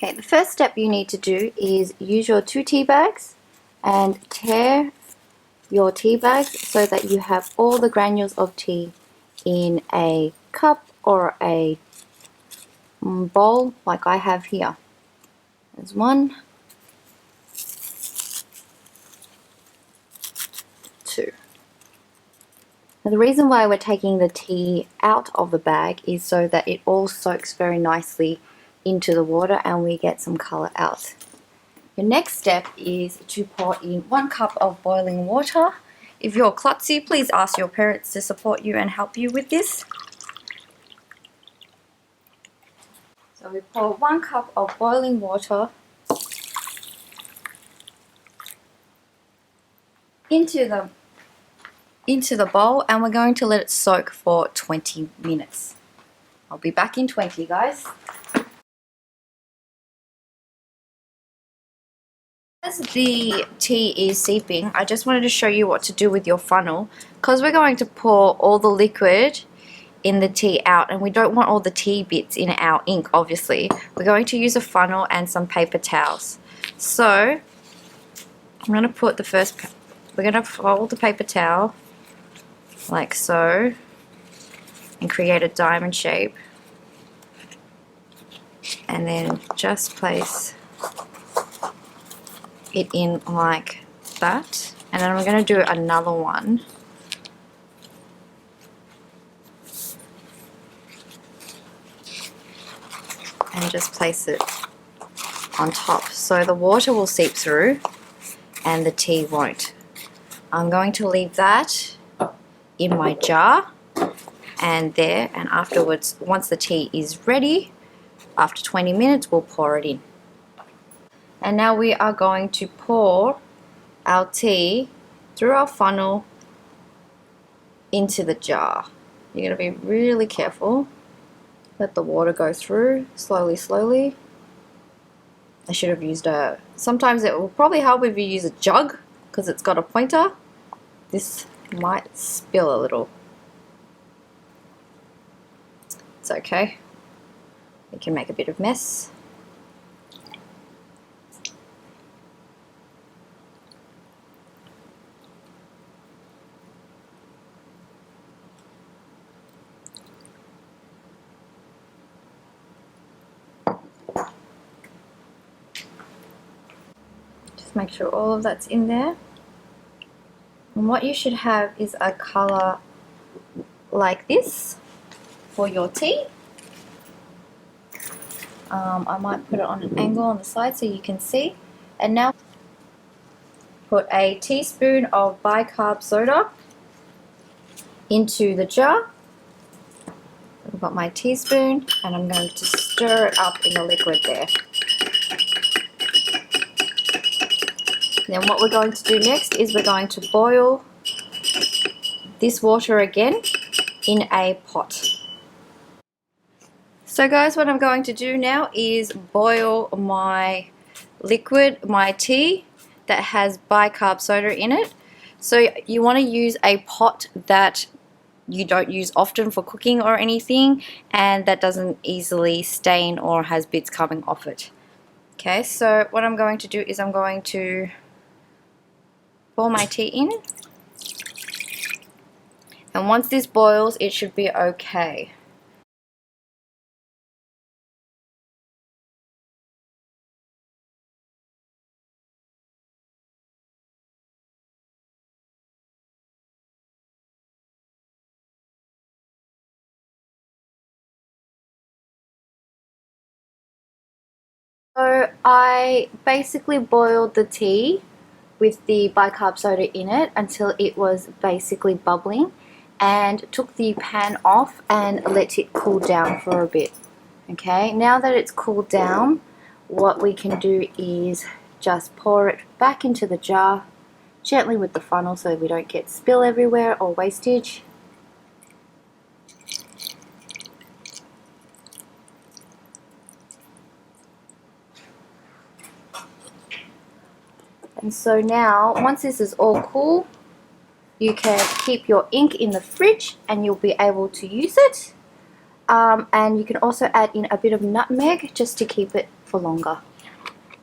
Okay, the first step you need to do is use your 2 tea bags and tear your tea bags so that you have all the granules of tea in a cup or a bowl like I have here. There's 1, 2. Now the reason why we're taking the tea out of the bag is so that it all soaks very nicely into the water and we get some colour out. Your next step is to pour in 1 cup of boiling water. If you're klutzy, please ask your parents to support you and help you with this. So we pour 1 cup of boiling water into the bowl and we're going to let it soak for 20 minutes. I'll be back in 20, guys. As the tea is seeping, I just wanted to show you what to do with your funnel, because we're going to pour all the liquid in the tea out and we don't want all the tea bits in our ink, obviously. We're going to use a funnel and some paper towels. So I'm going to put we're going to fold the paper towel like so and create a diamond shape, and then just place it in like that, and then we're going to do another one and just place it on top so the water will seep through and the tea won't. I'm going to leave that in my jar and afterwards, once the tea is ready, after 20 minutes we'll pour it in. And now we are going to pour our tea through our funnel into the jar. You're going to be really careful. Let the water go through slowly, slowly. I should have used sometimes it will probably help if you use a jug because it's got a pointer. This might spill a little. It's okay. We can make a bit of mess. Make sure all of that's in there, and what you should have is a color like this for your tea. I might put it on an angle on the side so you can see. And now put a teaspoon of bicarb soda into the jar. I've got my teaspoon and I'm going to stir it up in the liquid there. Then what we're going to do next is we're going to boil this water again in a pot. So guys, what I'm going to do now is boil my liquid, my tea that has bicarb soda in it. So you want to use a pot that you don't use often for cooking or anything, and that doesn't easily stain or has bits coming off it. Okay, so what I'm going to do is I'm going to pour my tea in, and once this boils it should be okay. So I basically boiled the tea with the bicarb soda in it until it was basically bubbling, and took the pan off and let it cool down for a bit. Okay, now that it's cooled down, what we can do is just pour it back into the jar gently with the funnel so we don't get spill everywhere or wastage. And so now, once this is all cool, you can keep your ink in the fridge and you'll be able to use it. And you can also add in a bit of nutmeg just to keep it for longer.